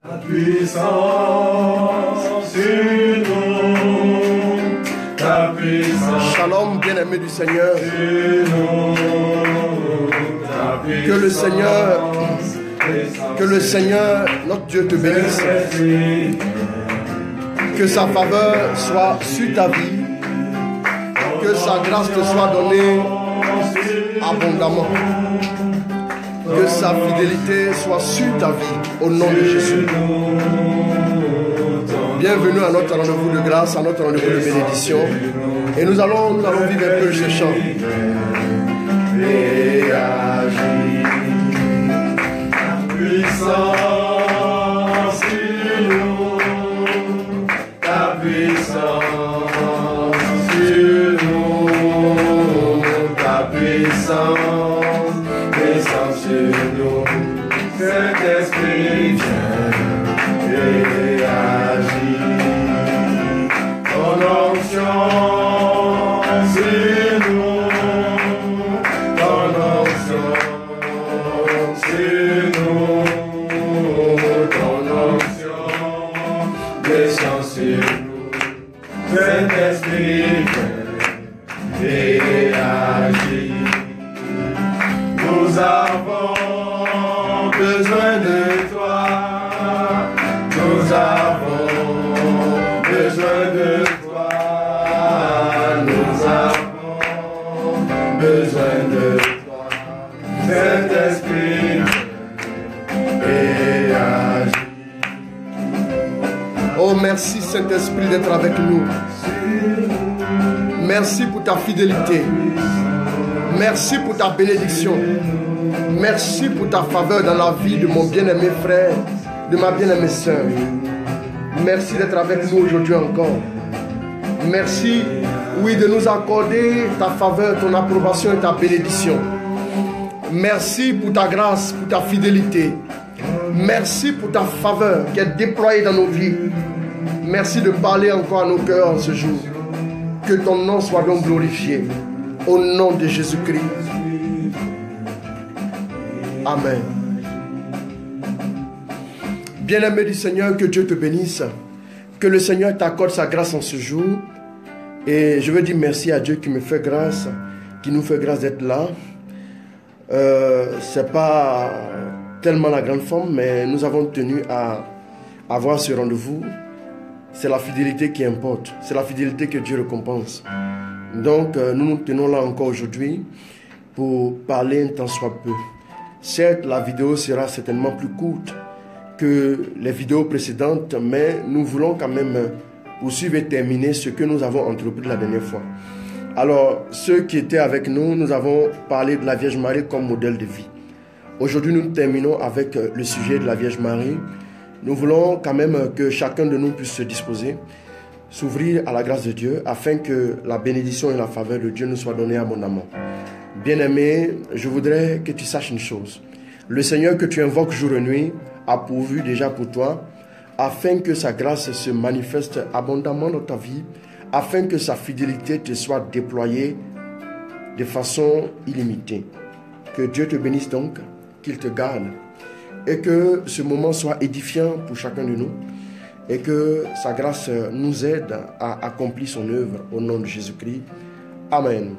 Ta puissance sur nous, ta puissance. Shalom, bien-aimé du Seigneur. Sur nous, ta puissance. Que le Seigneur, notre Dieu te bénisse. Que sa faveur soit sur ta vie. Que sa grâce te soit donnée abondamment. Que sa fidélité soit sur ta vie, au nom de Jésus. Bienvenue à notre rendez-vous de grâce, à notre rendez-vous de bénédiction. Et nous allons vivre un peu ce chant. Et agir, ta puissance sur nous, ta puissance sur nous, ta puissance descend sur nous. Saint-Esprit vient et agit. Ton onction sur nous, ton onction sur nous, ton onction descend sur nous. Saint-Esprit vient et agit. Nous avons besoin de toi. Nous avons besoin de toi. Nous avons besoin de toi. Saint-Esprit et agis. Oh, merci Saint-Esprit d'être avec nous. Merci pour ta fidélité. Merci pour ta bénédiction. Merci pour ta faveur dans la vie de mon bien-aimé frère, de ma bien-aimée sœur. Merci d'être avec nous aujourd'hui encore. Merci, oui, de nous accorder ta faveur, ton approbation et ta bénédiction. Merci pour ta grâce, pour ta fidélité. Merci pour ta faveur qui est déployée dans nos vies. Merci de parler encore à nos cœurs en ce jour. Que ton nom soit donc glorifié. Au nom de Jésus-Christ. Amen. Bien-aimé du Seigneur, que Dieu te bénisse. Que le Seigneur t'accorde sa grâce en ce jour. Et je veux dire merci à Dieu qui me fait grâce, qui nous fait grâce d'être là. C'est pas tellement la grande forme, mais nous avons tenu à avoir ce rendez-vous. C'est la fidélité qui importe. C'est la fidélité que Dieu récompense. Donc, nous nous tenons là encore aujourd'hui pour parler un temps soit peu. Certes, la vidéo sera certainement plus courte que les vidéos précédentes, mais nous voulons quand même poursuivre et terminer ce que nous avons entrepris la dernière fois. Alors, ceux qui étaient avec nous, nous avons parlé de la Vierge Marie comme modèle de vie. Aujourd'hui, nous terminons avec le sujet de la Vierge Marie. Nous voulons quand même que chacun de nous puisse se disposer, s'ouvrir à la grâce de Dieu, afin que la bénédiction et la faveur de Dieu nous soient données abondamment. Bien-aimé, je voudrais que tu saches une chose. Le Seigneur que tu invoques jour et nuit a pourvu déjà pour toi, afin que sa grâce se manifeste abondamment dans ta vie, afin que sa fidélité te soit déployée de façon illimitée. Que Dieu te bénisse donc, qu'il te garde, et que ce moment soit édifiant pour chacun de nous, et que sa grâce nous aide à accomplir son œuvre au nom de Jésus-Christ. Amen.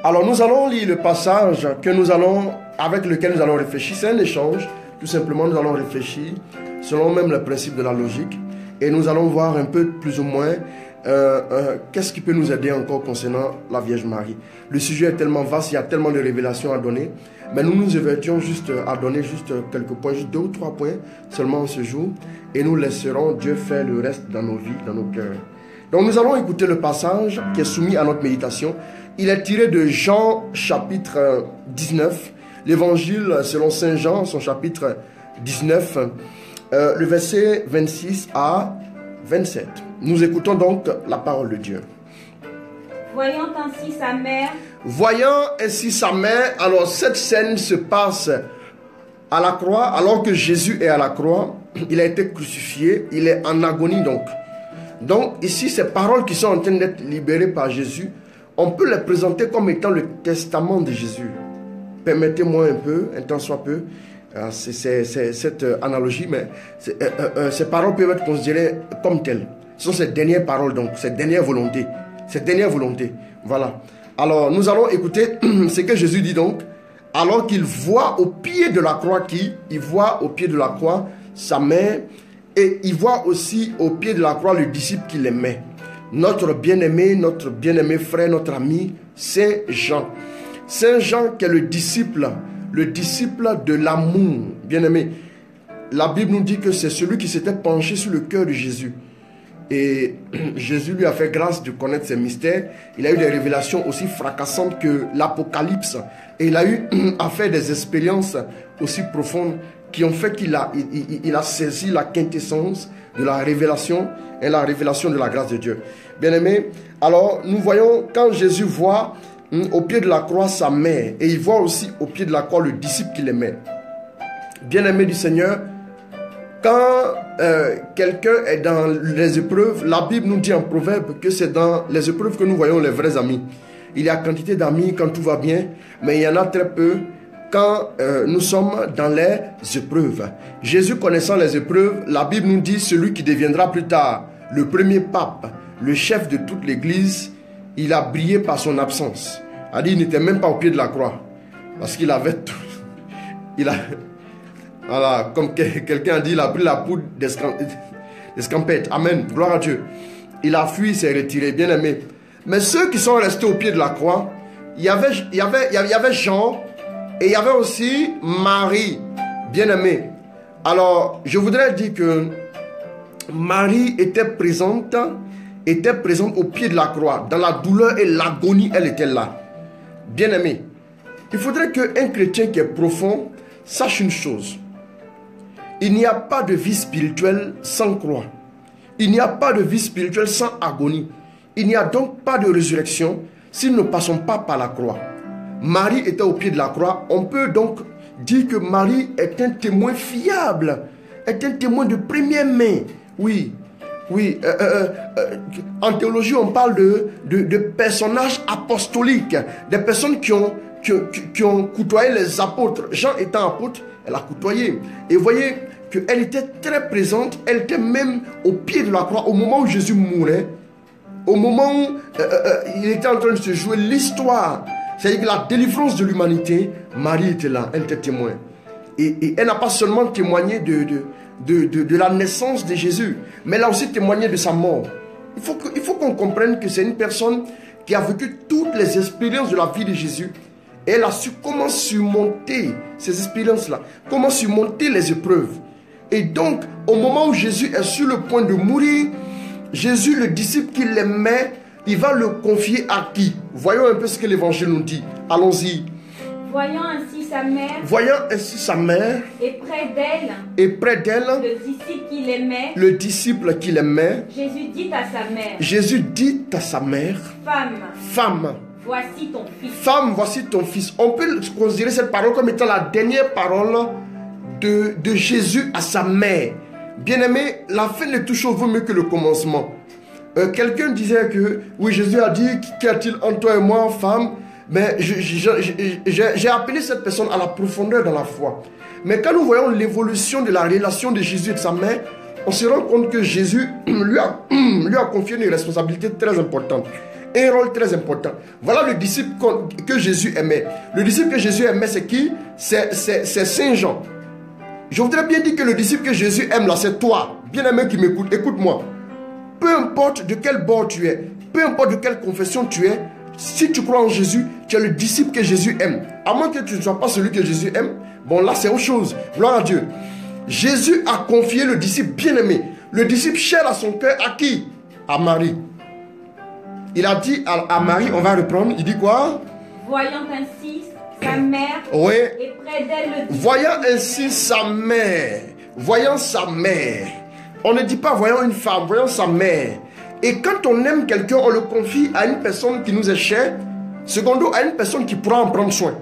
Alors nous allons lire le passage avec lequel nous allons réfléchir. C'est un échange, tout simplement nous allons réfléchir selon même le principe de la logique. Et nous allons voir un peu plus ou moins qu'est-ce qui peut nous aider encore concernant la Vierge Marie. Le sujet est tellement vaste, il y a tellement de révélations à donner. Mais nous nous évertions juste à donner juste quelques points, juste 2 ou 3 points seulement en ce jour. Et nous laisserons Dieu faire le reste dans nos vies, dans nos cœurs. Donc nous allons écouter le passage qui est soumis à notre méditation. Il est tiré de Jean chapitre 19, l'évangile selon Saint Jean, son chapitre 19, le verset 26 à 27. Nous écoutons donc la parole de Dieu. Voyant ainsi sa mère. Alors cette scène se passe à la croix, alors que Jésus est à la croix. Il a été crucifié, il est en agonie donc. Donc ici, ces paroles qui sont en train d'être libérées par Jésus, on peut les présenter comme étant le testament de Jésus. Permettez-moi un peu, un temps soit peu, C'est cette analogie, mais ces paroles peuvent être considérées comme telles. Ce sont ces dernières paroles, donc, ces dernières volontés. Ces dernières volontés. Voilà. Alors, nous allons écouter ce que Jésus dit donc. Alors qu'il voit au pied de la croix il voit au pied de la croix sa mère, et il voit aussi au pied de la croix le disciple qu'il aimait. Notre bien-aimé frère, notre ami, Saint Jean. Saint Jean qui est le disciple de l'amour. Bien-aimé, la Bible nous dit que c'est celui qui s'était penché sur le cœur de Jésus. Et Jésus lui a fait grâce de connaître ses mystères. Il a eu des révélations aussi fracassantes que l'Apocalypse. Et il a eu à faire des expériences aussi profondes qui ont fait qu'il a saisi la quintessence de la révélation et la révélation de la grâce de Dieu. Bien-aimé, alors nous voyons quand Jésus voit au pied de la croix sa mère, et il voit aussi au pied de la croix le disciple qu'il aimait. Bien-aimé du Seigneur, quand quelqu'un est dans les épreuves, la Bible nous dit en proverbe que c'est dans les épreuves que nous voyons les vrais amis. Il y a quantité d'amis quand tout va bien, mais il y en a très peu quand nous sommes dans les épreuves. Jésus connaissant les épreuves, la Bible nous dit celui qui deviendra plus tard le premier pape, le chef de toute l'église, il a brillé par son absence. Il n'était même pas au pied de la croix, parce qu'il avait tout. Voilà, comme quelqu'un a dit, il a pris la poudre d'escampette. Amen, gloire à Dieu. Il a fui, il s'est retiré, bien aimé. Mais ceux qui sont restés au pied de la croix, il y avait Jean, et il y avait aussi Marie, bien aimé. Alors, je voudrais dire que Marie était présente au pied de la croix. Dans la douleur et l'agonie, elle était là. Bien aimé, il faudrait qu'un chrétien qui est profond sache une chose. Il n'y a pas de vie spirituelle sans croix. Il n'y a pas de vie spirituelle sans agonie. Il n'y a donc pas de résurrection si nous ne passons pas par la croix. Marie était au pied de la croix. On peut donc dire que Marie est un témoin fiable, est un témoin de première main. Oui. En théologie, on parle de personnages apostoliques, des personnes qui ont coutué les apôtres. Jean étant apôtre, elle a côtoyé. Et vous voyez qu'elle était très présente, elle était même au pied de la croix au moment où Jésus mourait, au moment où il était en train de se jouer l'histoire, c'est-à-dire que la délivrance de l'humanité. Marie était là, elle était témoin. Et elle n'a pas seulement témoigné de la naissance de Jésus, mais elle a aussi témoigné de sa mort. Il faut qu'on comprenne que c'est une personne qui a vécu toutes les expériences de la vie de Jésus. Et elle a su comment surmonter ces expériences-là, comment surmonter les épreuves. Et donc, au moment où Jésus est sur le point de mourir, Jésus, le disciple qu'il aimait, il va le confier à qui? Voyons un peu ce que l'évangile nous dit. Allons-y. Voyant ainsi sa mère, et près d'elle, le disciple qu'il aimait, Jésus dit à sa mère, Femme, voici ton fils. Femme, voici ton fils. On peut considérer cette parole comme étant la dernière parole de Jésus à sa mère. Bien-aimé, la fin de toute chose vaut mieux que le commencement. Quelqu'un disait que, oui, Jésus a dit, qu'y a-t-il entre toi et moi, femme? Mais j'ai appelé cette personne à la profondeur dans la foi. Mais quand nous voyons l'évolution de la relation de Jésus et de sa mère, on se rend compte que Jésus lui a confié une responsabilité très importante. Un rôle très important. Voilà le disciple que Jésus aimait. Le disciple que Jésus aimait, c'est qui? C'est Saint Jean. Je voudrais bien dire que le disciple que Jésus aime là, c'est toi, bien-aimé qui m'écoute. Écoute-moi. Peu importe de quel bord tu es, peu importe de quelle confession tu es, si tu crois en Jésus, tu es le disciple que Jésus aime. À moins que tu ne sois pas celui que Jésus aime, bon là c'est autre chose. Gloire à Dieu. Jésus a confié le disciple bien-aimé. Le disciple cher à son cœur à qui? À Marie. Il a dit à Marie, on va reprendre, il dit quoi? Voyant ainsi sa mère, oui. Et près d'elle le disciple. Voyant ainsi sa mère, voyant sa mère. On ne dit pas voyant une femme, voyant sa mère. Et quand on aime quelqu'un, on le confie à une personne qui nous est chère, secondo à une personne qui pourra en prendre soin.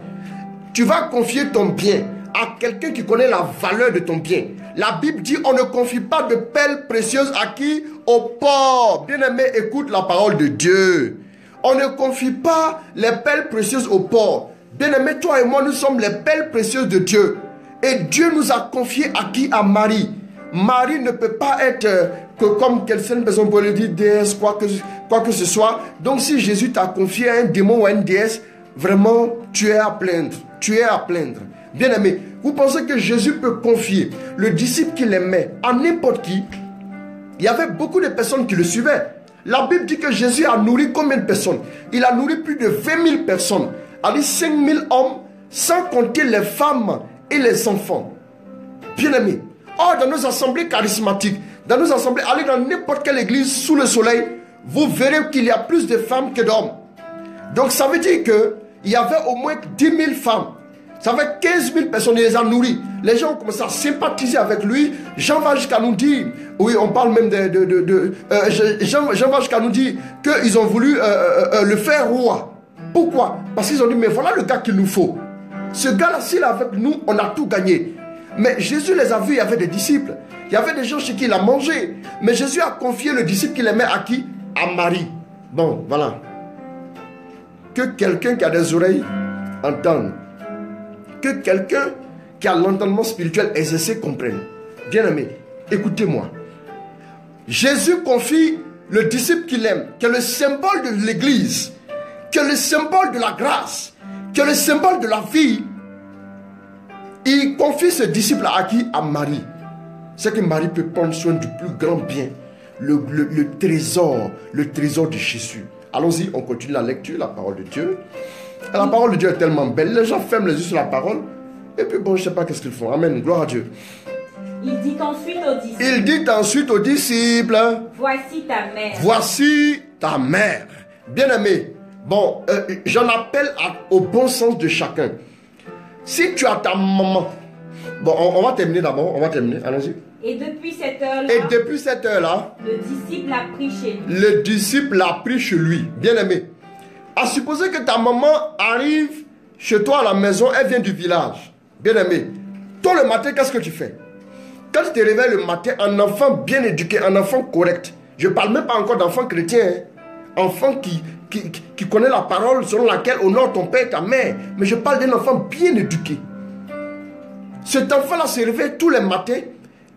Tu vas confier ton bien à quelqu'un qui connaît la valeur de ton bien. La Bible dit on ne confie pas de perles précieuses à qui? Aux pauvres. Bien-aimé, écoute la parole de Dieu. On ne confie pas les perles précieuses aux pauvres. Bien-aimé, toi et moi, nous sommes les perles précieuses de Dieu. Et Dieu nous a confié à qui? À Marie. Marie ne peut pas être que comme certaines personnes pourraient le dire, déesse, quoi que ce soit. Donc si Jésus t'a confié à un démon ou à une déesse, vraiment, tu es à plaindre. Tu es à plaindre. Bien aimé, vous pensez que Jésus peut confier le disciple qu'il aimait à n'importe qui? Il y avait beaucoup de personnes qui le suivaient. La Bible dit que Jésus a nourri combien de personnes? Il a nourri plus de 20 000 personnes. A dit 5 000 hommes, sans compter les femmes et les enfants. Bien aimé. Or, dans nos assemblées charismatiques, dans nos assemblées, allez dans n'importe quelle église sous le soleil, vous verrez qu'il y a plus de femmes que d'hommes. Donc ça veut dire qu'il y avait au moins 10 000 femmes. Ça fait 15 000 personnes, il les a nourries. Les gens ont commencé à sympathiser avec lui. Jean va jusqu'à nous dire, oui, on parle même Jean va jusqu'à nous dire qu'ils ont voulu le faire roi. Pourquoi? Parce qu'ils ont dit, mais voilà le gars qu'il nous faut. Ce gars-là, s'il est avec nous, on a tout gagné. Mais Jésus les a vus, il y avait des disciples. Il y avait des gens chez qui il a mangé. Mais Jésus a confié le disciple qu'il aimait à qui? À Marie. Bon, voilà. Que quelqu'un qui a des oreilles entende. Que quelqu'un qui a l'entendement spirituel exercé comprenne. Bien aimé, écoutez-moi. Jésus confie le disciple qu'il aime, qui est le symbole de l'église, qui est le symbole de la grâce, qui est le symbole de la vie. Il confie ce disciple à qui? À Marie. C'est que Marie peut prendre soin du plus grand bien, le trésor de Jésus. Allons-y, on continue la lecture, la parole de Dieu. Et la parole de Dieu est tellement belle. Les gens ferment les yeux sur la parole. Et puis bon, je ne sais pas qu'est-ce qu'ils font. Amen, gloire à Dieu. Il dit ensuite aux disciples. Voici ta mère. Voici ta mère. Bien-aimé. Bon, j'en appelle au bon sens de chacun. Si tu as ta maman. Bon, on va terminer d'abord. On va terminer. Allons-y. Et depuis cette heure-là, le disciple l'a pris chez lui. Le disciple l'a pris chez lui. Bien-aimé. À supposer que ta maman arrive chez toi à la maison, elle vient du village. Bien-aimé. Toi le matin, qu'est-ce que tu fais? Quand tu te réveilles le matin, un enfant bien éduqué, un enfant correct. Je ne parle même pas encore d'enfant chrétien. Hein. Enfant qui connaît la parole selon laquelle honore ton père et ta mère. Mais je parle d'un enfant bien éduqué. Cet enfant-là se réveille tous les matins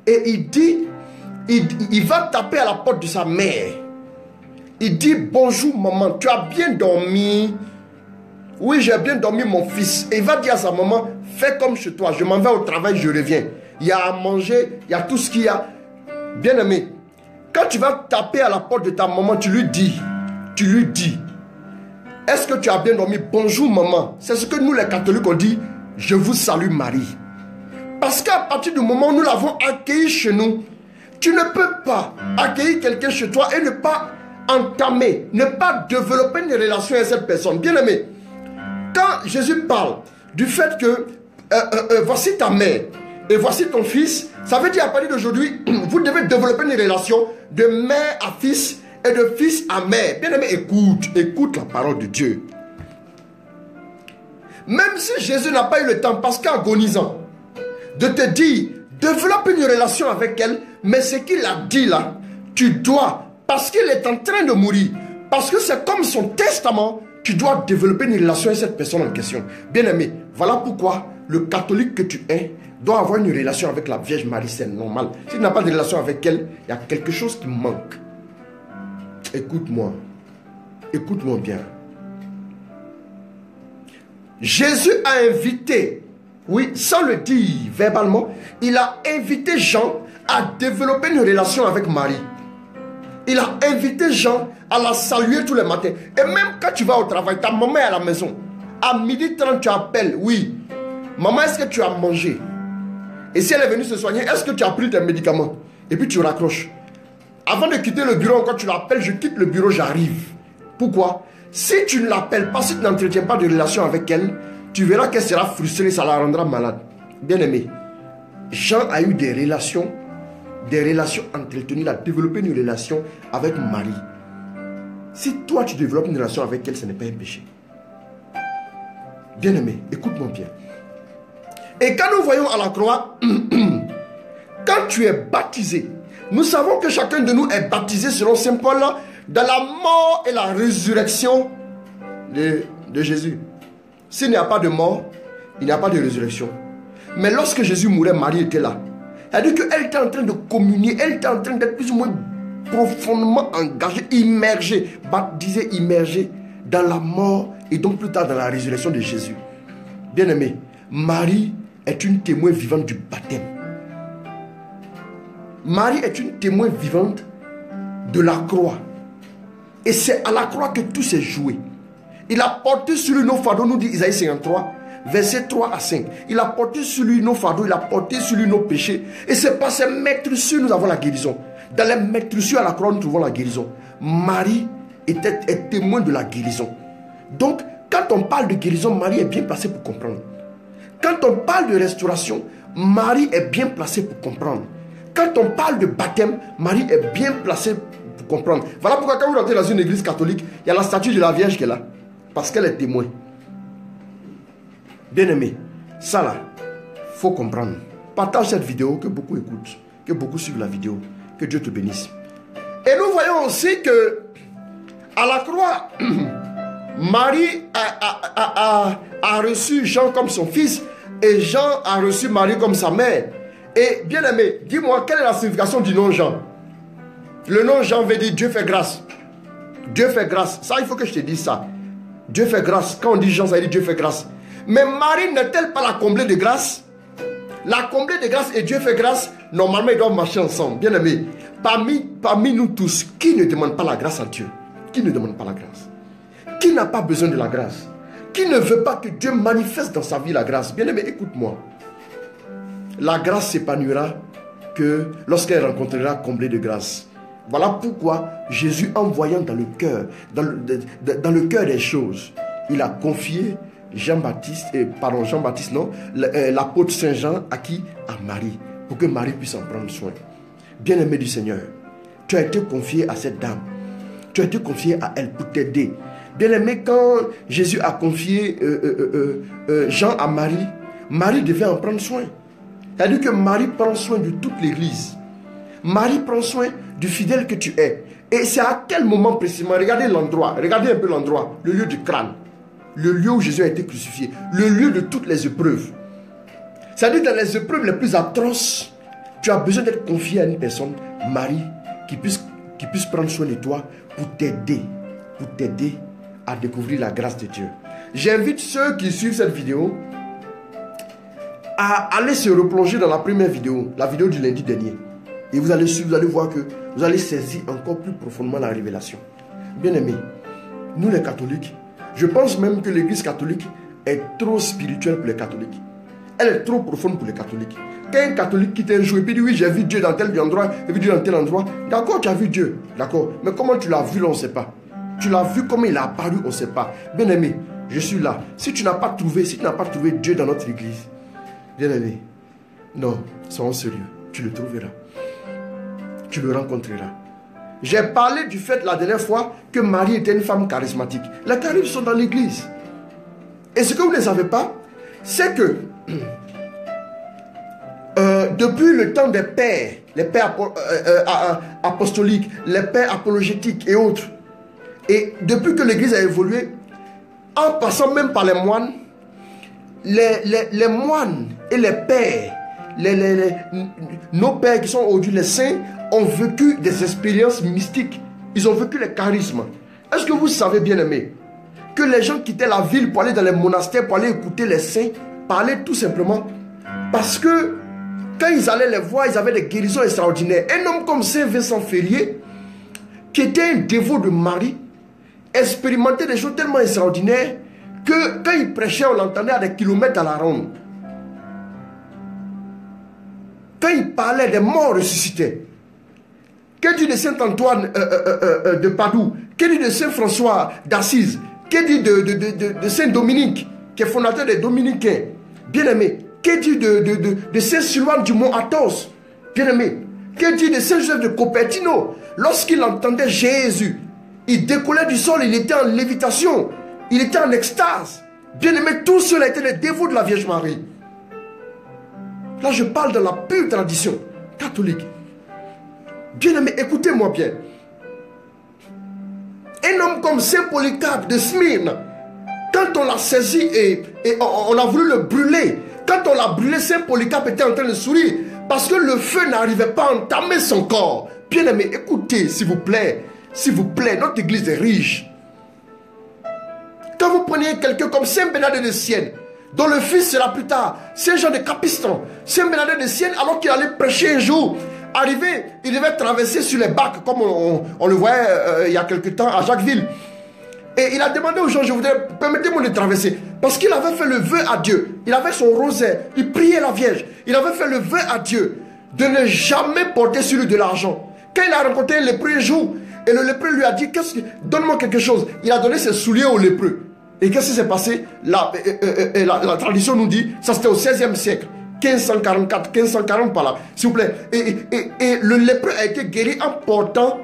et il dit, il va taper à la porte de sa mère. Il dit, bonjour maman, tu as bien dormi? Oui, j'ai bien dormi mon fils. Et il va dire à sa maman, fais comme chez toi, je m'en vais au travail, je reviens. Il y a à manger, il y a tout ce qu'il y a. Bien aimé, quand tu vas taper à la porte de ta maman, tu lui dis, est-ce que tu as bien dormi? Bonjour maman. C'est ce que nous les catholiques on dit, je vous salue Marie. Parce qu'à partir du moment où nous l'avons accueilli chez nous, tu ne peux pas accueillir quelqu'un chez toi et ne pas entamer, ne pas développer une relation avec cette personne. Bien aimé, quand Jésus parle du fait que voici ta mère et voici ton fils, ça veut dire à partir d'aujourd'hui, vous devez développer une relation de mère à fils et de fils à mère. Bien aimé, écoute la parole de Dieu. Même si Jésus n'a pas eu le temps, parce qu'agonisant, de te dire, développe une relation avec elle, mais ce qu'il a dit là, tu dois, parce qu'il est en train de mourir, parce que c'est comme son testament, tu dois développer une relation avec cette personne en question. Bien aimé, voilà pourquoi le catholique que tu es doit avoir une relation avec la Vierge Marie, c'est normal. Si tu n'as pas de relation avec elle, il y a quelque chose qui manque. Écoute-moi bien. Jésus a invité, oui, sans le dire verbalement, il a invité Jean à développer une relation avec Marie. Il a invité Jean à la saluer tous les matins. Et même quand tu vas au travail, ta maman est à la maison. À 12h30, tu appelles, oui. Maman, est-ce que tu as mangé? Et si elle est venue se soigner, est-ce que tu as pris tes médicaments? Et puis tu raccroches. Avant de quitter le bureau, quand tu l'appelles, je quitte le bureau, j'arrive. Pourquoi? Si tu ne l'appelles pas, si tu n'entretiens pas de relation avec elle, tu verras qu'elle sera frustrée, ça la rendra malade. Bien aimé, Jean a eu des relations entretenues, il a développé une relation avec Marie. Si toi tu développes une relation avec elle, ce n'est pas un péché. Bien aimé, écoute-moi bien. Et quand nous voyons à la croix, quand tu es baptisé, nous savons que chacun de nous est baptisé selon Saint Paul dans la mort et la résurrection de Jésus. S'il n'y a pas de mort, il n'y a pas de résurrection. Mais lorsque Jésus mourait, Marie était là. C'est-à-dire qu'elle était en train de communier, elle était en train d'être plus ou moins profondément engagée, immergée, baptisée, immergée dans la mort et donc plus tard dans la résurrection de Jésus. Bien-aimé, Marie est une témoin vivante du baptême. Marie est une témoin vivante de la croix. Et c'est à la croix que tout s'est joué. Il a porté sur lui nos fardeaux, nous dit Isaïe 53, versets 3 à 5. Il a porté sur lui nos fardeaux, il a porté sur lui nos péchés. Et c'est par ces maîtressures nous avons la guérison. Dans les maîtressures à la croix, nous trouvons la guérison. Marie est témoin de la guérison. Donc, quand on parle de guérison, Marie est bien placée pour comprendre. Quand on parle de restauration, Marie est bien placée pour comprendre. Quand on parle de baptême, Marie est bien placée pour comprendre. Voilà pourquoi quand vous rentrez dans une église catholique, il y a la statue de la Vierge qui est là. Parce qu'elle est témoin. Bien-aimé, ça là, il faut comprendre. Partage cette vidéo, que beaucoup écoutent, que beaucoup suivent la vidéo. Que Dieu te bénisse. Et nous voyons aussi que à la croix, Marie a reçu Jean comme son fils et Jean a reçu Marie comme sa mère. Et bien aimé, dis-moi, quelle est la signification du nom Jean? Le nom Jean veut dire Dieu fait grâce. Dieu fait grâce. Ça, il faut que je te dise ça. Dieu fait grâce. Quand on dit Jean, ça veut dire Dieu fait grâce. Mais Marie n'est-elle pas la comblée de grâce? La comblée de grâce et Dieu fait grâce, normalement ils doivent marcher ensemble. Bien aimé, parmi nous tous, qui ne demande pas la grâce à Dieu? Qui ne demande pas la grâce? Qui n'a pas besoin de la grâce? Qui ne veut pas que Dieu manifeste dans sa vie la grâce? Bien aimé, écoute-moi. La grâce s'épanouira que lorsqu'elle rencontrera comblée de grâce. Voilà pourquoi Jésus, en voyant dans le cœur, dans le cœur des choses, il a confié l'apôtre Saint Jean à qui? À Marie, pour que Marie puisse en prendre soin. Bien-aimé du Seigneur, tu as été confié à cette dame, tu as été confié à elle pour t'aider. Bien-aimé, quand Jésus a confié Jean à Marie, Marie devait en prendre soin. C'est-à-dire que Marie prend soin de toute l'église. Marie prend soin du fidèle que tu es. Et c'est à quel moment précisément? Regardez l'endroit, regardez un peu l'endroit, le lieu du crâne. Le lieu où Jésus a été crucifié. Le lieu de toutes les épreuves. C'est-à-dire dans les épreuves les plus atroces, tu as besoin d'être confié à une personne, Marie, qui puisse prendre soin de toi pour t'aider à découvrir la grâce de Dieu. J'invite ceux qui suivent cette vidéo à aller se replonger dans la première vidéo, la vidéo du lundi dernier. Et vous allez voir que vous allez saisir encore plus profondément la révélation. Bien aimés, nous les catholiques, je pense même que l'église catholique est trop spirituelle pour les catholiques. Elle est trop profonde pour les catholiques. Quand un catholique quitte un jour et puis dit oui, j'ai vu Dieu dans tel endroit, j'ai vu Dieu dans tel endroit. D'accord, tu as vu Dieu. D'accord. Mais comment tu l'as vu là, on ne sait pas. Tu l'as vu, comment il a apparu, on ne sait pas. Bien aimé, je suis là. Si tu n'as pas trouvé Dieu dans notre église, bien aimé, non, soyons sérieux. Tu le trouveras. Tu le rencontreras. J'ai parlé du fait la dernière fois que Marie était une femme charismatique. Les charismes sont dans l'église. Et ce que vous ne savez pas, c'est que depuis le temps des pères, les pères apostoliques, les pères apologétiques et autres, et depuis que l'église a évolué, en passant même par les moines, les moines et les pères, nos pères qui sont aujourd'hui les saints, ont vécu des expériences mystiques. Ils ont vécu les charismes. Est-ce que vous savez, bien aimé, que les gens quittaient la ville pour aller dans les monastères, pour aller écouter les saints, parler tout simplement parce que quand ils allaient les voir, ils avaient des guérisons extraordinaires. Un homme comme Saint Vincent Ferrier, qui était un dévot de Marie, expérimentait des choses tellement extraordinaires que quand il prêchait, on l'entendait à des kilomètres à la ronde. Quand il parlait, des morts ressuscitaient. Que dit de Saint Antoine de Padoue? Que dit de Saint François d'Assise? Que dit de Saint Dominique, qui est fondateur des Dominicains? Bien aimé. Que dit de Saint Silouane du Mont Athos? Bien aimé. Que dit de Saint Joseph de Cupertino? Lorsqu'il entendait Jésus, il décollait du sol, il était en lévitation, il était en extase. Bien aimé, tous ceux-là étaient les dévots de la Vierge Marie. Là, je parle de la pure tradition catholique. Bien aimé, écoutez-moi bien. Un homme comme Saint Polycarpe de Smyrne, quand on l'a saisi et on a voulu le brûler, Quand on l'a brûlé, Saint Polycarpe était en train de sourire parce que le feu n'arrivait pas à entamer son corps. Bien aimé, écoutez, s'il vous plaît, notre église est riche. Quand vous prenez quelqu'un comme Saint Bernardin de Sienne, dont le fils sera plus tard Saint Jean de Capistan, Saint Bernardin de Sienne, alors qu'il allait prêcher un jour, arrivé, il devait traverser sur les bacs, comme on le voyait il y a quelque temps à Jacquesville. Et il a demandé aux gens, permettez-moi de traverser. Parce qu'il avait fait le vœu à Dieu. Il avait son rosaire, il priait la Vierge. Il avait fait le vœu à Dieu de ne jamais porter sur lui de l'argent. Quand il a rencontré le lépreux un jour, et le lépreux lui a dit, donne-moi quelque chose. Il a donné ses souliers au lépreux. Et qu'est-ce qui s'est passé? La tradition nous dit, ça c'était au 16e siècle. 1544, 1540 par là, s'il vous plaît. Et le lépreux a été guéri en portant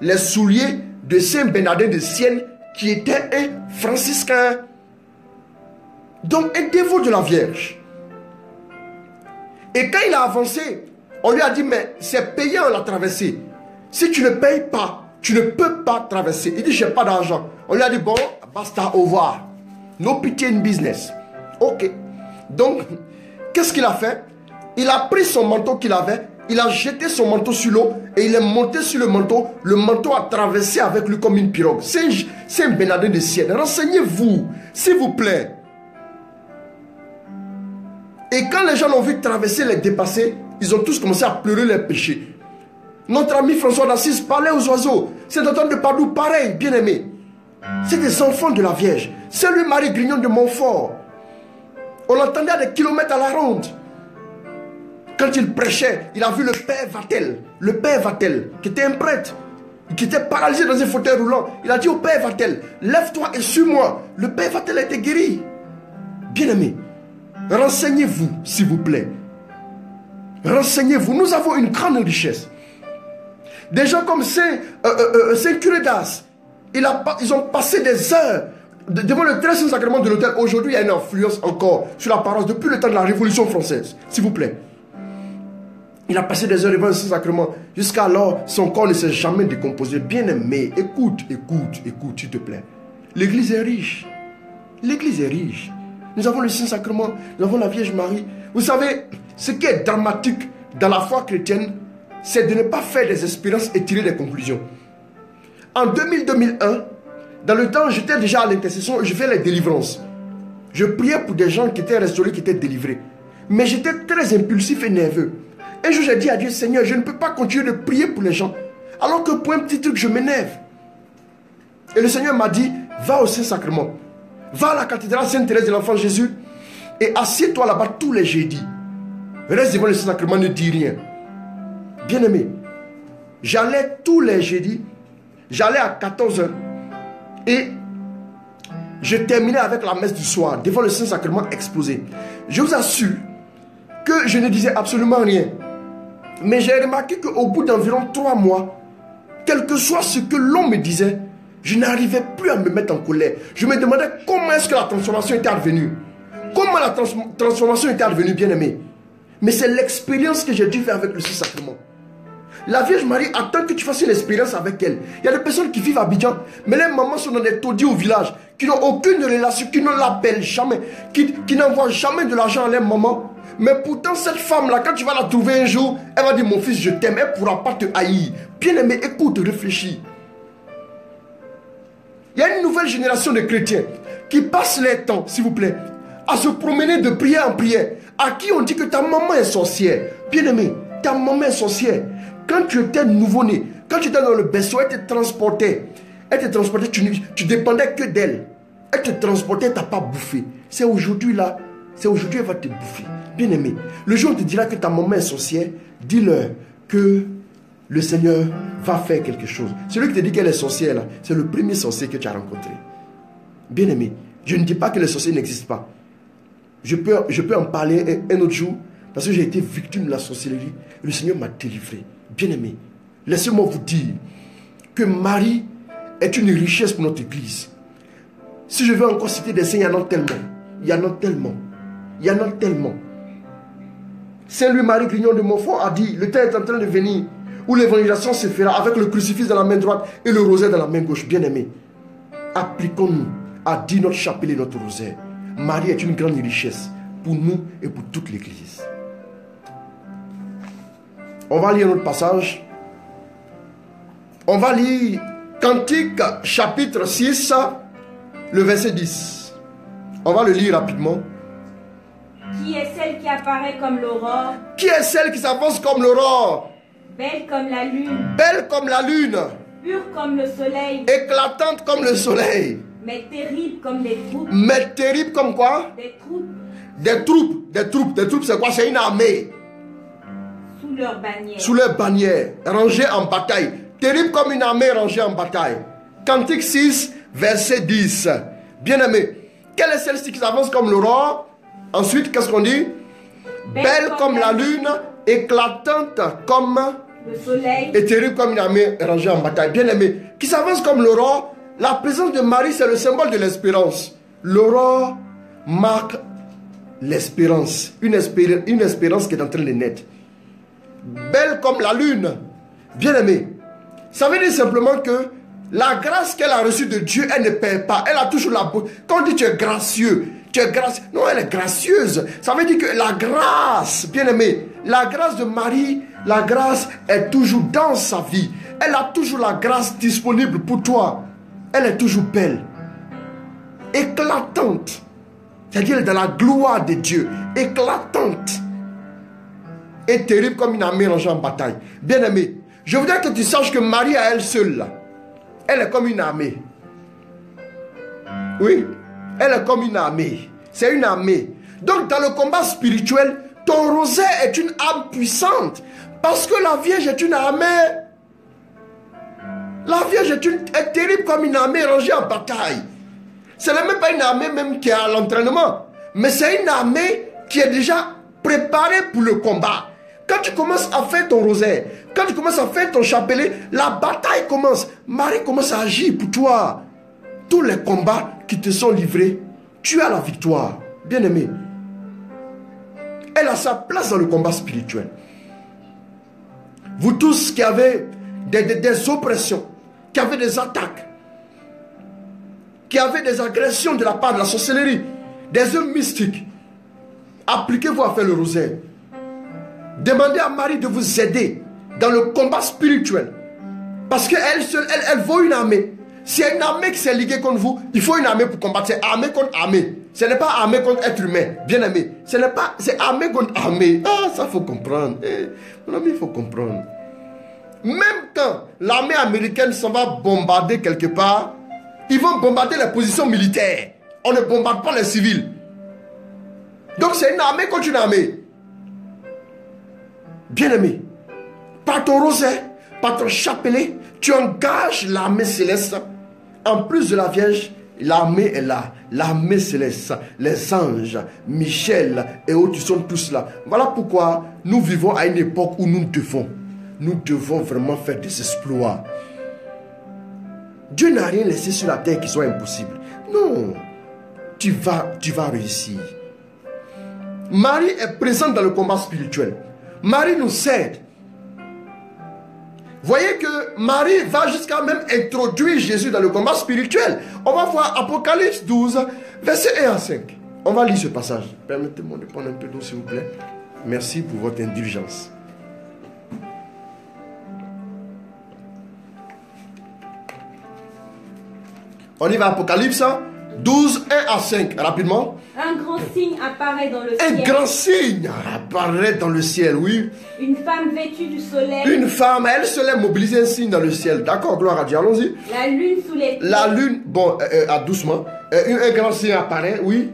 les souliers de Saint Bernardin de Sienne, qui était un franciscain. Donc un dévot de la Vierge. Et quand il a avancé, on lui a dit, mais c'est payant la traversée. Si tu ne payes pas, tu ne peux pas traverser. Il dit, j'ai pas d'argent. On lui a dit, bon, basta, au revoir. No pity in business. Ok. Donc, qu'est-ce qu'il a fait? Il a pris son manteau qu'il avait, il a jeté son manteau sur l'eau et il est monté sur le manteau. Le manteau a traversé avec lui comme une pirogue. C'est un Bernardin de Sienne. Renseignez-vous, s'il vous plaît. Et quand les gens l'ont vu traverser, les dépasser, ils ont tous commencé à pleurer leurs péchés. Notre ami François d'Assise parlait aux oiseaux. Saint Antoine de Padoue, pareil, bien aimé. C'est des enfants de la Vierge. C'est lui, Marie Grignon de Montfort. On l'entendait à des kilomètres à la ronde. Quand il prêchait, il a vu le père Vatel, qui était un prêtre, qui était paralysé dans un fauteuil roulant. Il a dit au père Vatel, lève-toi et suis-moi. Le père Vatel a été guéri. Bien aimé, renseignez-vous, s'il vous plaît. Renseignez-vous, nous avons une grande richesse. Des gens comme Saint Curé d'Ars, ils ont passé des heures devant le très saint sacrement de l'autel. Aujourd'hui, il y a une influence encore sur la paroisse depuis le temps de la Révolution française. S'il vous plaît. Il a passé des heures devant le saint sacrement. Jusqu'alors, son corps ne s'est jamais décomposé. Bien aimé, écoute, s'il te plaît. L'église est riche. L'église est riche. Nous avons le saint sacrement, nous avons la Vierge Marie. Vous savez, ce qui est dramatique dans la foi chrétienne, c'est de ne pas faire des expériences et tirer des conclusions. En 2000-2001, dans le temps, j'étais déjà à l'intercession, je fais les délivrances. Je priais pour des gens qui étaient restaurés, qui étaient délivrés. Mais j'étais très impulsif et nerveux. Un jour, j'ai dit à Dieu, Seigneur, je ne peux pas continuer de prier pour les gens, alors que pour un petit truc, je m'énerve. Et le Seigneur m'a dit, va au Saint-Sacrement. Va à la cathédrale Sainte-Thérèse de l'Enfant Jésus et assieds-toi là-bas tous les jeudis. Reste devant le Saint-Sacrement, ne dis rien. Bien-aimé, j'allais tous les jeudis, j'allais à 14h et je terminais avec la messe du soir devant le Saint-Sacrement exposé. Je vous assure que je ne disais absolument rien. Mais j'ai remarqué qu'au bout d'environ 3 mois, quel que soit ce que l'on me disait, je n'arrivais plus à me mettre en colère. Je me demandais comment est-ce que la transformation était advenue. Comment la transformation était advenue, bien-aimé. Mais c'est l'expérience que j'ai dû faire avec le Saint-Sacrement. La Vierge Marie attend que tu fasses une expérience avec elle. Il y a des personnes qui vivent à Abidjan, mais les mamans sont dans des taudis au village, qui n'ont aucune relation, qui ne l'appellent jamais, qui n'envoient jamais de l'argent à leur maman. Mais pourtant, cette femme-là, quand tu vas la trouver un jour, elle va dire, mon fils, je t'aime, elle ne pourra pas te haïr. Bien-aimé, écoute, réfléchis. Il y a une nouvelle génération de chrétiens qui passent leur temps, s'il vous plaît, à se promener de prière en prière, à qui on dit que ta maman est sorcière. Bien-aimé, ta maman est sorcière. Quand tu étais nouveau-né, quand tu étais dans le berceau, elle te transportait. Tu dépendais que d'elle. Elle te transportait, elle ne t'a pas bouffé. C'est aujourd'hui là, elle va te bouffer. Bien-aimé, le jour où on te dira que ta maman est sorcière, dis-leur que le Seigneur va faire quelque chose. Celui qui te dit qu'elle est sorcière là, c'est le premier sorcier que tu as rencontré. Bien-aimé, je ne dis pas que les sorciers n'existent pas. Je peux en parler un autre jour, parce que j'ai été victime de la sorcellerie. Et le Seigneur m'a délivré. Bien-aimé, laissez-moi vous dire que Marie est une richesse pour notre église. Si je veux encore citer des saints, il y en a tellement. Saint Louis-Marie Grignon de Montfort a dit, le temps est en train de venir où l'évangélisation se fera avec le crucifix dans la main droite et le rosaire dans la main gauche. Bien-aimé, appliquons-nous à dire notre chapelet et notre rosaire. Marie est une grande richesse. pour nous et pour toute l'Église. On va lire notre passage. On va lire Cantique chapitre 6, le verset 10. On va le lire rapidement. Qui est celle qui apparaît comme l'aurore? Qui est celle qui s'avance comme l'aurore? Belle comme la lune. Belle comme la lune. Pure comme le soleil. Éclatante comme le soleil. Mais terrible comme des troupes. Mais terrible comme quoi? Des troupes. Des troupes. Des troupes. Des troupes, c'est quoi? C'est une armée. Sous leur bannière. Sous leur bannière. Rangée en bataille. Terrible comme une armée rangée en bataille. Cantique 6, verset 10. Bien-aimé. Quelle est celle-ci qui s'avance comme l'aurore? Ensuite, qu'est-ce qu'on dit? Belle comme la lune, éclatante comme le soleil, et terrible comme une armée rangée en bataille. Bien-aimé, qui s'avance comme l'aurore. La présence de Marie, c'est le symbole de l'espérance. L'aurore marque l'espérance. Une espérance qui est en train de naître. Belle comme la lune. Bien-aimé, ça veut dire simplement que la grâce qu'elle a reçue de Dieu, elle ne perd pas. Elle a toujours la beauté. Quand on dit tu es gracieux, tu es gracieux. Non, elle est gracieuse. Ça veut dire que la grâce, bien-aimé, la grâce de Marie, la grâce est toujours dans sa vie. Elle a toujours la grâce disponible pour toi. Elle est toujours belle. Éclatante. C'est-à-dire dans la gloire de Dieu. Éclatante. Et terrible comme une armée rangée en bataille. Bien-aimé, je voudrais que tu saches que Marie à elle seule, là, elle est comme une armée. Oui, elle est comme une armée. C'est une armée. Donc dans le combat spirituel, ton rosaire est une arme puissante. Parce que la Vierge est une armée. La Vierge est terrible comme une armée rangée en bataille. Ce n'est même pas une armée même qui est à l'entraînement. Mais c'est une armée qui est déjà préparée pour le combat. Quand tu commences à faire ton rosaire, quand tu commences à faire ton chapelet, la bataille commence. Marie commence à agir pour toi. Tous les combats qui te sont livrés, tu as la victoire. Bien-aimé, elle a sa place dans le combat spirituel. Vous tous qui avez des oppressions, qui avez des attaques, qui avez des agressions de la part de la sorcellerie, des œuvres mystiques, appliquez-vous à faire le rosaire. Demandez à Marie de vous aider dans le combat spirituel. Parce qu'elle seule, elle vaut une armée. S'il y a une armée qui s'est liguée contre vous, il faut une armée pour combattre. C'est armée contre armée. Ce n'est pas armée contre être humain. Bien aimé. C'est armée contre armée. Ah, ça faut comprendre. Mon ami, il faut comprendre. Même quand l'armée américaine s'en va bombarder quelque part, ils vont bombarder les positions militaires. On ne bombarde pas les civils. Donc c'est une armée contre une armée. Bien-aimé, par ton rosaire, par ton chapelet, tu engages l'armée céleste. En plus de la Vierge, l'armée est là. L'armée céleste, les anges, Michel et autres, ils sont tous là. Voilà pourquoi nous vivons à une époque où nous devons vraiment faire des exploits. Dieu n'a rien laissé sur la terre qui soit impossible. Non, tu vas réussir. Marie est présente dans le combat spirituel. Marie nous aide. Voyez que Marie va jusqu'à même introduire Jésus dans le combat spirituel. On va voir Apocalypse 12, versets 1 à 5. On va lire ce passage. Permettez-moi de prendre un peu d'eau, s'il vous plaît. Merci pour votre indulgence. On y va, Apocalypse 12, 1 à 5, rapidement. Un grand signe apparaît dans le ciel. Un grand signe apparaît dans le ciel, oui. Une femme vêtue du soleil. Une femme, elle se lève mobiliser un signe dans le ciel. D'accord, gloire à Dieu, allons-y. La lune sous les pieds. La lune, bon, doucement. Un grand signe apparaît, oui.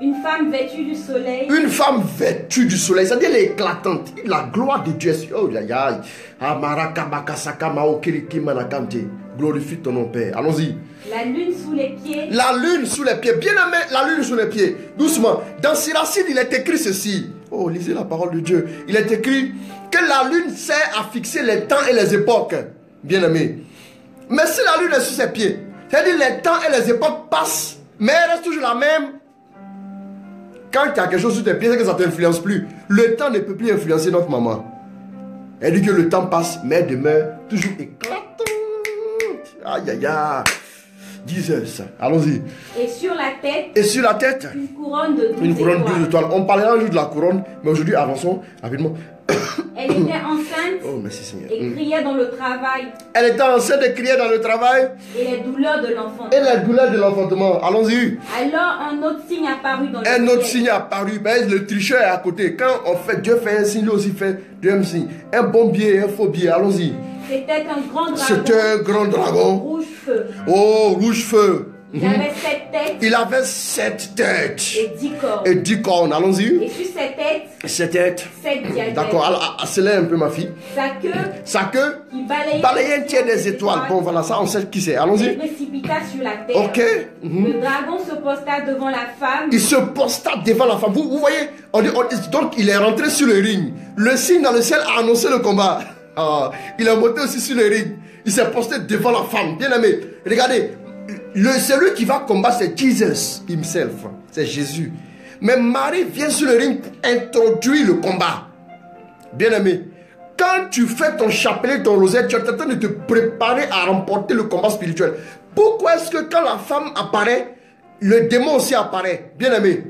Une femme vêtue du soleil. Une femme vêtue du soleil, c'est-à-dire elle est éclatante. La gloire de Dieu. Oh, aïe, aïe. Glorifie ton nom, Père. Allons-y. La lune sous les pieds. La lune sous les pieds. Bien aimé, la lune sous les pieds. Doucement. Dans Siracide, il est écrit ceci. Oh, lisez la parole de Dieu. Il est écrit que la lune sert à fixer les temps et les époques. Bien aimé. Mais si la lune est sous ses pieds, c'est-à-dire les temps et les époques passent, mais elle reste toujours la même. Quand il y a quelque chose sur tes pieds, c'est que ça ne t'influence plus. Le temps ne peut plus influencer notre maman. Elle dit que le temps passe, mais elle demeure toujours éclatante. Aïe, aïe, aïe. Jesus. Allons-y. Et sur la tête. Et sur la tête. Une couronne de 12 une couronne de 12 étoiles. On parlera un jour de la couronne, mais aujourd'hui, avançons rapidement. Elle était enceinte. Oh, merci Seigneur. Et criait dans le travail. Elle était enceinte et criait dans le travail. Et les douleurs de l'enfantement. Et les douleurs de l'enfantement. Allons-y. Alors un autre signe apparut dans le ciel. Un autre signe apparut. Ben, le tricheur est à côté. Quand on fait, Dieu fait un signe, lui aussi fait deuxième signe. Un bon biais et un faux biais. Allons-y. C'était un grand dragon. C'était un grand dragon. Rouge feu. Oh, rouge feu. Il avait 7 têtes. Il avait 7 têtes. Et 10 cornes. Et 10 cornes. Allons-y. Et sur ces têtes. 7 têtes. 7 diadèmes. D'accord. Alors, accélère un peu, ma fille. Sa queue. Qui balayait un tiers des étoiles. Bon, voilà, ça, on sait qui c'est. Allons-y. Il précipita sur la terre. Ok. Le dragon se posta devant la femme. Il se posta devant la femme. Vous voyez, donc il est rentré sur le ring. Le signe dans le ciel a annoncé le combat. Ah, il est monté aussi sur le ring. Il s'est posté devant la femme. Bien aimé, regardez. Celui qui va combattre, c'est Jesus himself. C'est Jésus. Mais Marie vient sur le ring pour introduire le combat. Bien aimé, quand tu fais ton chapelet, ton rosaire, tu es en train de te préparer à remporter le combat spirituel. Pourquoi est-ce que quand la femme apparaît, le démon aussi apparaît? Bien aimé.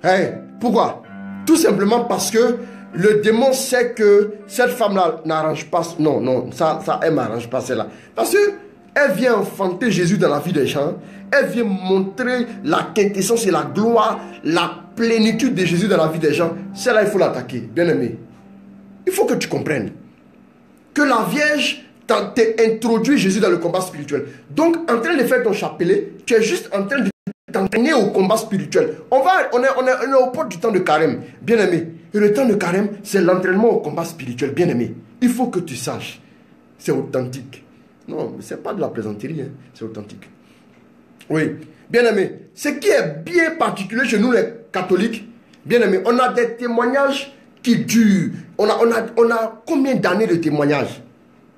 Hey, pourquoi? Tout simplement parce que le démon sait que cette femme-là n'arrange pas. Non, ça elle ne m'arrange pas celle-là. Parce que elle vient enfanter Jésus dans la vie des gens. Elle vient montrer la quintessence et la gloire, la plénitude de Jésus dans la vie des gens. Celle-là, il faut l'attaquer. Bien aimé. Il faut que tu comprennes que la Vierge t'a introduit Jésus dans le combat spirituel. Donc, en train de faire ton chapelet, tu es juste en train de t'entraîner au combat spirituel. On est au port du temps de carême. Bien aimé. Et le temps de carême, c'est l'entraînement au combat spirituel. Bien aimé. Il faut que tu saches. C'est authentique. Non, ce n'est pas de la plaisanterie, hein. C'est authentique. Oui, bien aimé, ce qui est bien particulier chez nous les catholiques, bien aimé, on a des témoignages qui durent. On a combien d'années de témoignages?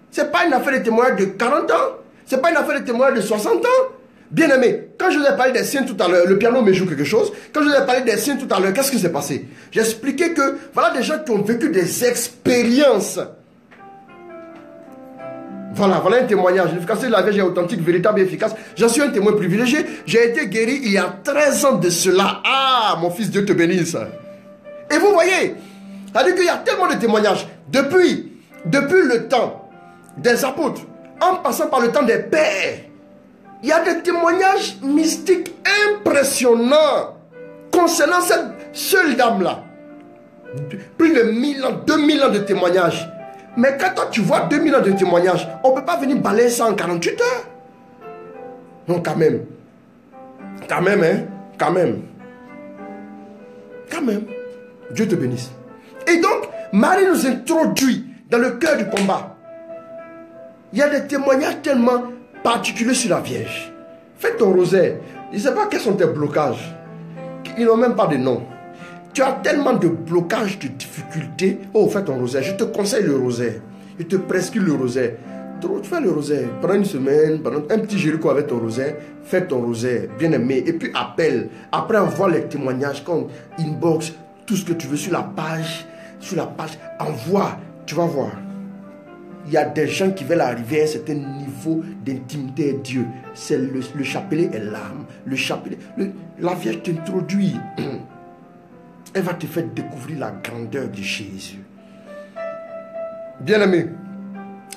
Ce n'est pas une affaire de témoignage de 40 ans, ce n'est pas une affaire de témoignage de 60 ans. Bien aimé, quand je vous ai parlé des saints tout à l'heure, le piano me joue quelque chose. Quand je vous ai parlé des saints tout à l'heure, qu'est-ce qui s'est passé? J'ai expliqué que voilà des gens qui ont vécu des expériences. Voilà un témoignage. L'efficacité de la Vierge est authentique, véritable et efficace. J'en suis un témoin privilégié. J'ai été guéri il y a 13 ans de cela. Ah, mon fils, Dieu te bénisse. Et vous voyez, c'est-à-dire qu'il y a tellement de témoignages. Depuis le temps des apôtres, en passant par le temps des pères, il y a des témoignages mystiques impressionnants concernant cette seule dame-là. Plus de 1000 ans, 2000 ans de témoignages. Mais quand toi tu vois 2000 ans de témoignages, on ne peut pas venir balayer ça en 48 heures. Non, quand même. Quand même, hein. Quand même. Quand même. Dieu te bénisse. Et donc, Marie nous introduit dans le cœur du combat. Il y a des témoignages tellement particuliers sur la Vierge. Fais ton rosaire. Je ne sais pas quels sont tes blocages. Ils n'ont même pas de nom. Tu as tellement de blocages, de difficultés. Oh, fais ton rosaire. Je te conseille le rosaire. Je te prescris le rosaire. Fais le rosaire. Pendant une semaine, pendant un petit Jéricho avec ton rosaire. Fais ton rosaire, bien aimé. Et puis appelle. Après, envoie les témoignages comme inbox, tout ce que tu veux sur la page. Sur la page, envoie. Tu vas voir. Il y a des gens qui veulent arriver à un certain niveau d'intimité avec Dieu. C'est le chapelet est l'âme. Le chapelet, la Vierge t'introduit. Elle va te faire découvrir la grandeur de Jésus. Bien aimé,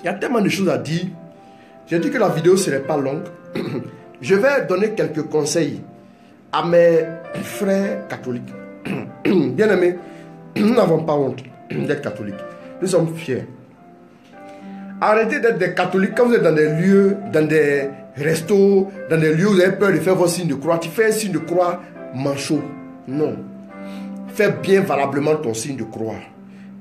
il y a tellement de choses à dire. J'ai dit que la vidéo ne serait pas longue. Je vais donner quelques conseils à mes frères catholiques. Bien aimé, nous n'avons pas honte d'être catholiques. Nous sommes fiers. Arrêtez d'être des catholiques quand vous êtes dans des lieux, dans des restos, dans des lieux où vous avez peur de faire vos signes de croix. Tu fais un signe de croix manchot. Non. Fais bien valablement ton signe de croix.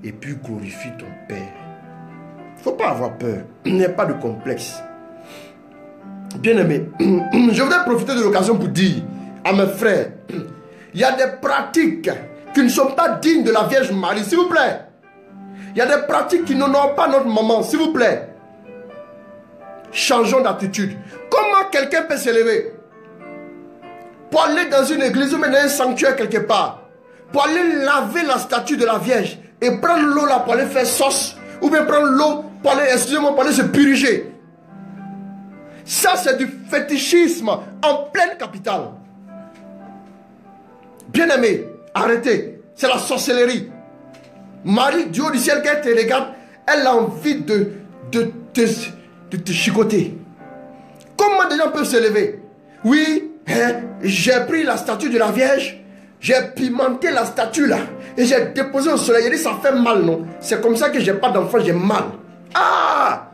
Et puis glorifie ton Père. Il ne faut pas avoir peur. Il n'y a pas de complexe. Bien aimé, je voudrais profiter de l'occasion pour dire à mes frères, il y a des pratiques qui ne sont pas dignes de la Vierge Marie, s'il vous plaît. Il y a des pratiques qui n'honorent pas notre maman, s'il vous plaît. Changeons d'attitude. Comment quelqu'un peut s'élever pour aller dans une église ou même dans un sanctuaire quelque part, pour aller laver la statue de la Vierge et prendre l'eau là pour aller faire sauce, ou bien prendre l'eau pour aller, excusez-moi, pour aller se puriger? Ça, c'est du fétichisme en pleine capitale. Bien-aimé, arrêtez. C'est la sorcellerie. Marie, du haut du ciel, qu'elle te regarde, elle a envie de te chicoter. Comment des gens peuvent se lever? Oui, j'ai pris la statue de la Vierge, j'ai pimenté la statue là, et j'ai déposé au soleil. Il dit, ça fait mal, non? C'est comme ça que j'ai pas d'enfant, j'ai mal. Ah!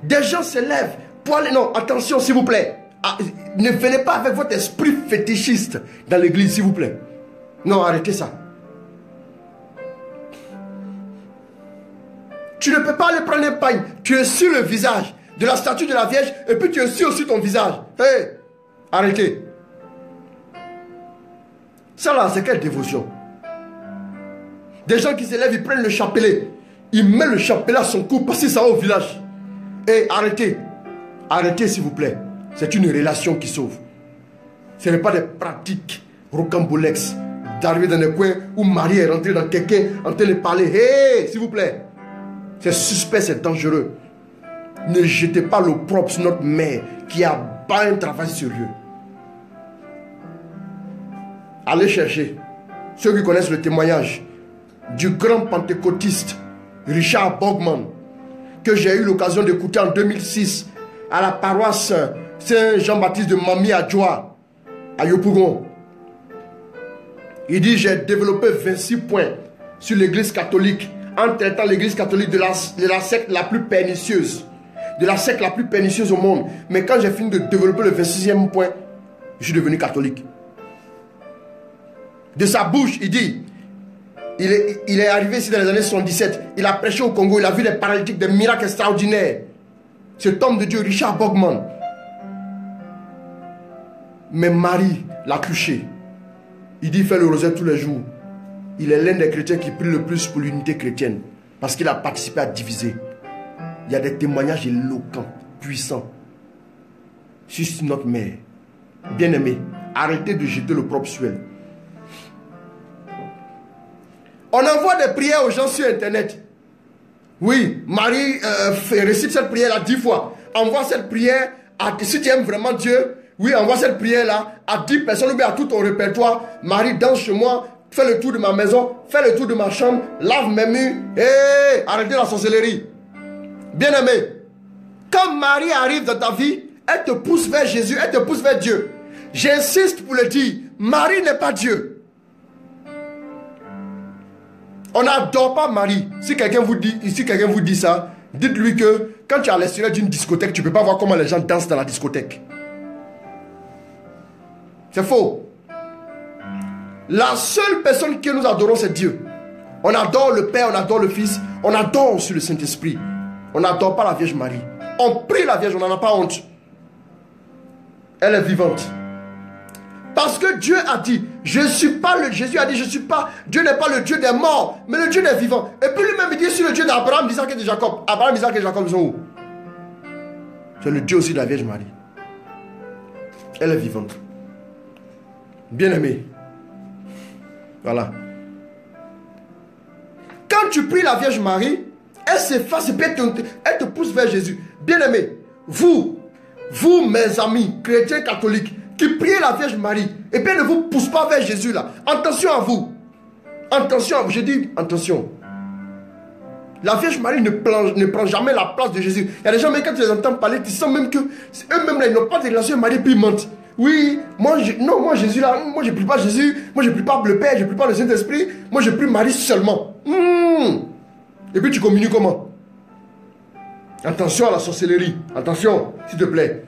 Des gens se lèvent pour aller... Non, attention s'il vous plaît. Ah, ne venez pas avec votre esprit fétichiste dans l'église, s'il vous plaît. Non, arrêtez ça. Tu ne peux pas aller prendre un pagne. Tu es sur le visage de la statue de la Vierge et puis tu es sur aussi ton visage. Hé, arrêtez. Ça là, c'est quelle dévotion? Des gens qui se lèvent, ils prennent le chapelet. Ils mettent le chapelet à son cou parce que ça va au village. Hé, arrêtez. Arrêtez s'il vous plaît. C'est une relation qui sauve. Ce n'est pas des pratiques rocambolesques d'arriver dans des coins où Marie est rentrée dans quelqu'un en train de parler. Hé, s'il vous plaît. C'est suspect, c'est dangereux. Ne jetez pas l'opprobre sur notre mère qui a pas un travail sérieux. Allez chercher ceux qui connaissent le témoignage du grand pentecôtiste Richard Bogman que j'ai eu l'occasion d'écouter en 2006 à la paroisse Saint-Jean-Baptiste de Mami à Djoa, à Yopougon. Il dit, j'ai développé 26 points sur l'église catholique en traitant l'église catholique de la secte la plus pernicieuse. De la secte la plus pernicieuse au monde. Mais quand j'ai fini de développer le 26e point, je suis devenu catholique. De sa bouche, il dit, il est arrivé ici dans les années 77. Il a prêché au Congo, il a vu des paralytiques, des miracles extraordinaires. Cet homme de Dieu, Richard Bogman. Mais Marie l'a touché. Il dit, il fait le rosaire tous les jours. Il est l'un des chrétiens qui prie le plus pour l'unité chrétienne. Parce qu'il a participé à diviser. Il y a des témoignages éloquents, puissants. Sur notre mère. Bien-aimé, arrêtez de jeter le propre suel. On envoie des prières aux gens sur Internet. Oui, Marie récite cette prière-là 10 fois. Envoie cette prière, si tu aimes vraiment Dieu, oui, envoie cette prière-là à 10 personnes ou bien à tout ton répertoire. Marie, danse chez moi, fais le tour de ma maison, fais le tour de ma chambre, lave mes murs. Hé, arrêtez la sorcellerie. Bien-aimé, quand Marie arrive dans ta vie, elle te pousse vers Jésus, elle te pousse vers Dieu. J'insiste pour le dire, Marie n'est pas Dieu. On n'adore pas Marie. Si quelqu'un vous dit ça, dites-lui que quand tu es à l'extérieur d'une discothèque, tu ne peux pas voir comment les gens dansent dans la discothèque. C'est faux. La seule personne que nous adorons, c'est Dieu. On adore le Père, on adore le Fils, on adore aussi le Saint-Esprit. On n'adore pas la Vierge Marie. On prie la Vierge, on n'en a pas honte. Elle est vivante. Parce que Dieu a dit, Jésus a dit, Dieu n'est pas le Dieu des morts, mais le Dieu des vivants. Et puis lui-même il dit sur le Dieu d'Abraham, d'Isaac et de Jacob. Abraham, Isaac et Jacob, ils sont où? C'est le Dieu aussi de la Vierge Marie. Elle est vivante. Bien-aimée. Voilà. Quand tu pries la Vierge Marie, elle s'efface et puis elle te pousse vers Jésus. Bien-aimé, vous, mes amis chrétiens catholiques, qui priez la Vierge Marie, et puis elle ne vous pousse pas vers Jésus là. Attention à vous. Attention à vous. Je dis attention. La Vierge Marie ne prend jamais la place de Jésus. Il y a des gens, mais quand tu les entends parler, tu sens même que eux-mêmes là, ils n'ont pas de relation avec Marie, puis ils mentent. Oui, moi Jésus là, moi je ne prie pas Jésus, moi je ne prie pas le Père, je ne prie pas le Saint-Esprit, moi je prie Marie seulement. Et puis tu communies comment? Attention à la sorcellerie. Attention, s'il te plaît.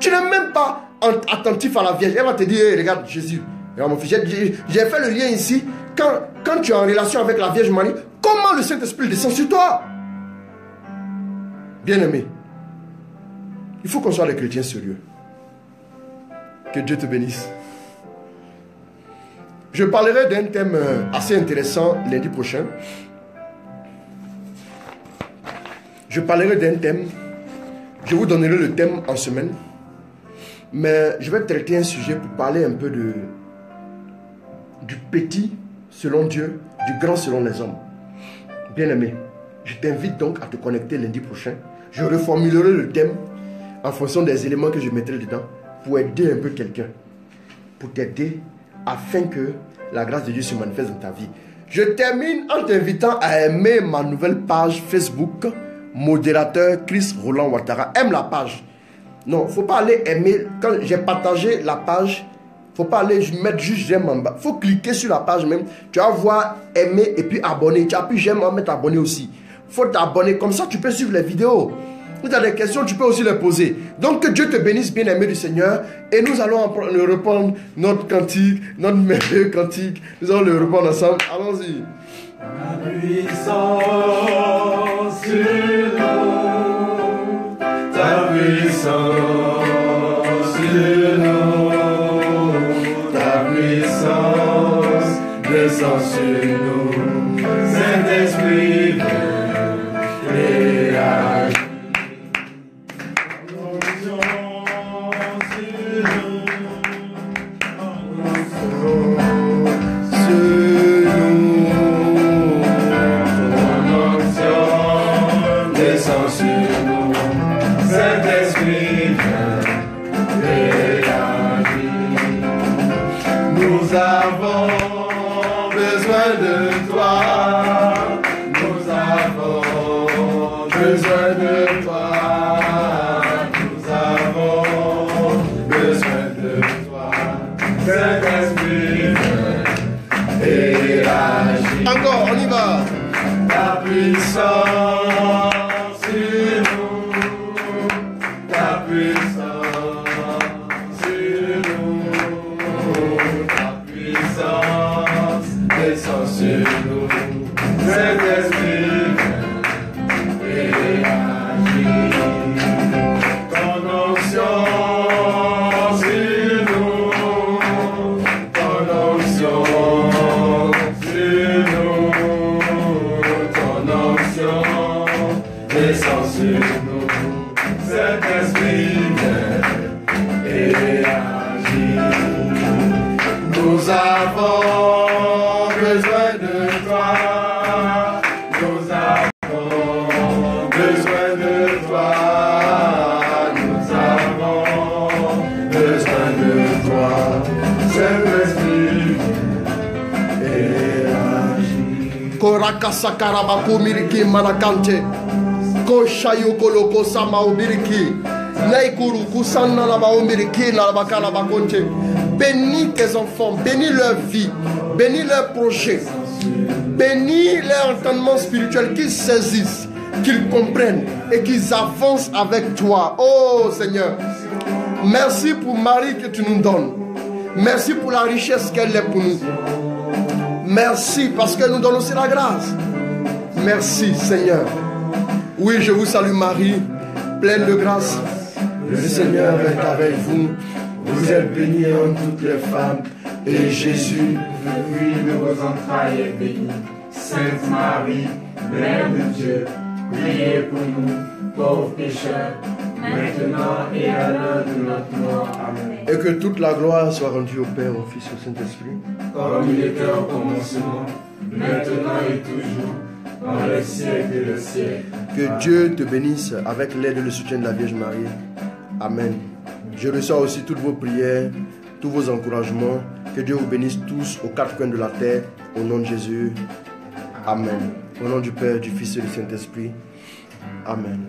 Tu n'es même pas attentif à la Vierge. Elle va te dire, hey, regarde Jésus. Regarde, mon fils, j'ai fait le lien ici. Quand tu es en relation avec la Vierge Marie, comment le Saint-Esprit descend sur toi? Bien-aimé, il faut qu'on soit des chrétiens sérieux. Que Dieu te bénisse. Je parlerai d'un thème assez intéressant lundi prochain. Je parlerai d'un thème. Je vous donnerai le thème en semaine. Mais je vais traiter un sujet pour parler un peu du petit selon Dieu, du grand selon les hommes. Bien-aimé, Je t'invite donc à te connecter lundi prochain. Je reformulerai le thème en fonction des éléments que je mettrai dedans pour aider un peu quelqu'un. Pour t'aider afin que la grâce de Dieu se manifeste dans ta vie. Je termine en t'invitant à aimer ma nouvelle page Facebook, modérateur Chris Roland Ouattara. Aime la page. Non, il ne faut pas aller aimer. Quand j'ai partagé la page, il ne faut pas aller mettre juste j'aime en bas. Il faut cliquer sur la page même. Tu vas voir aimer et puis abonner. Tu appuies j'aime en mettre abonner aussi. Il faut t'abonner. Comme ça, tu peux suivre les vidéos. Si tu as des questions, tu peux aussi les poser. Donc, que Dieu te bénisse, bien-aimé du Seigneur. Et nous allons reprendre notre cantique, notre merveilleux cantique. Nous allons le reprendre ensemble. Allons-y. Ta puissance sur nous, ta puissance sur nous, ta puissance descend sur nous. Saint-Esprit vient et agit. Nous avons besoin de toi. Nous avons besoin de toi. Nous avons besoin de toi. Saint-Esprit et agit. Encore, on y va. Ta puissance sur nous. Ta puissance sur nous. Descend sur nous, Saint-Esprit et agit. Ton onction sur nous, ton onction sur nous, ton onction descend sur nous, Saint-Esprit et agit. Nous avons besoin de toi. Nous avons besoin de toi. Nous avons besoin de toi. Saint-Esprit et agit. Korakasa karabako miriki manakante. Koshayo koloko sama ubiriki. Naikuru kusana la baomiriki la bakala bakonte. Bénis tes enfants, bénis leur vie, bénis leurs projets, bénis leur entendement spirituel, qu'ils saisissent, qu'ils comprennent et qu'ils avancent avec toi. Oh Seigneur, merci pour Marie que tu nous donnes. Merci pour la richesse qu'elle est pour nous. Merci parce qu'elle nous donne aussi la grâce. Merci Seigneur. Oui, je vous salue Marie, pleine de grâce. Le Seigneur est avec vous. Vous êtes bénie en toutes les femmes, et Jésus, le fruit de vos entrailles, est béni. Sainte Marie, Mère de Dieu, priez pour nous, pauvres pécheurs, maintenant et à l'heure de notre mort. Amen. Et que toute la gloire soit rendue au Père, au Fils et au Saint-Esprit, comme il était au commencement, maintenant et toujours, dans les siècles des siècles. Que Dieu te bénisse avec l'aide et le soutien de la Vierge Marie. Amen. Je reçois aussi toutes vos prières, tous vos encouragements. Que Dieu vous bénisse tous aux quatre coins de la terre. Au nom de Jésus. Amen. Au nom du Père, du Fils et du Saint-Esprit. Amen.